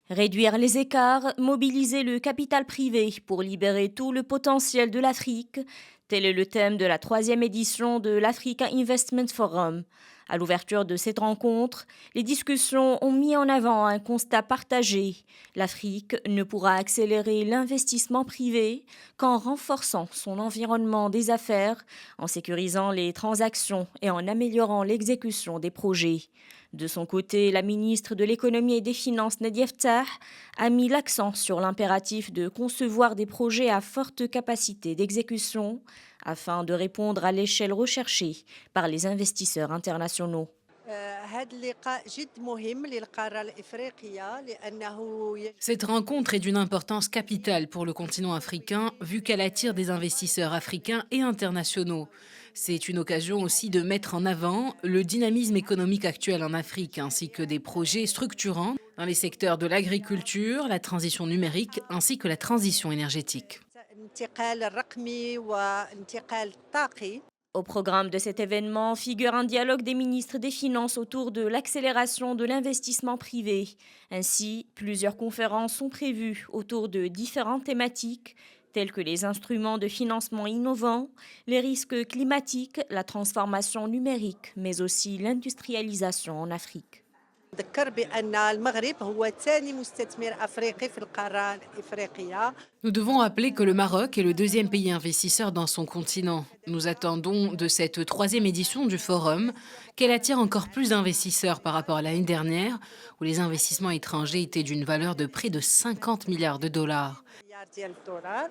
Réduire les écarts, mobiliser le capital privé pour libérer tout le potentiel de l'Afrique, tel est le thème de la troisième édition de l'Africa Investment Forum. À l'ouverture de cette rencontre, les discussions ont mis en avant un constat partagé. L'Afrique ne pourra accélérer l'investissement privé qu'en renforçant son environnement des affaires, en sécurisant les transactions et en améliorant l'exécution des projets. De son côté, la ministre de l'Économie et des Finances, Nadia Ftah, a mis l'accent sur l'impératif de concevoir des projets à forte capacité d'exécution afin de répondre à l'échelle recherchée par les investisseurs internationaux. هذا اللقاء جد مهم للقارة الإفريقية لأنه Cette rencontre est d'une importance capitale pour le continent africain, vu qu'elle attire des investisseurs africains et internationaux. C'est une occasion aussi de mettre en avant le dynamisme économique actuel en Afrique, ainsi que des projets structurants dans les secteurs de l'agriculture, la transition numérique, ainsi que la transition énergétique. الانتقال الرقمي والانتقال الطاقي. Au programme de cet événement figure un dialogue des ministres des Finances autour de l'accélération de l'investissement privé. Ainsi, plusieurs conférences sont prévues autour de différentes thématiques telles que les instruments de financement innovants, les risques climatiques, la transformation numérique, mais aussi l'industrialisation en Afrique. نذكر بأن المغرب هو ثاني مستثمر أفريقي في القارة الإفريقية. Nous devons rappeler que le Maroc est le deuxième pays investisseur dans son continent. Nous attendons de cette troisième édition du Forum qu'elle attire encore plus d'investisseurs par rapport à l'année dernière, où les investissements étrangers étaient d'une valeur de près de 50 milliards de dollars. مليار ديال الدولار.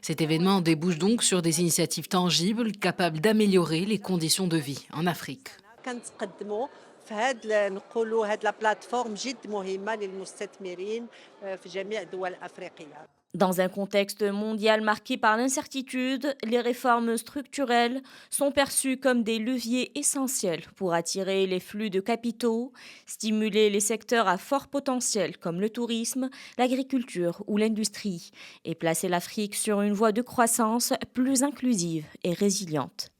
Cet événement débouche donc sur des initiatives tangibles capables d'améliorer les conditions de vie en Afrique. كنتقدموا في نقولوا هاد لا بلاتفورم جد مهمة للمستثمرين في جميع الدول الأفريقية. Dans un contexte mondial marqué par l'incertitude, les réformes structurelles sont perçues comme des leviers essentiels pour attirer les flux de capitaux, stimuler les secteurs à fort potentiel comme le tourisme, l'agriculture ou l'industrie, et placer l'Afrique sur une voie de croissance plus inclusive et résiliente.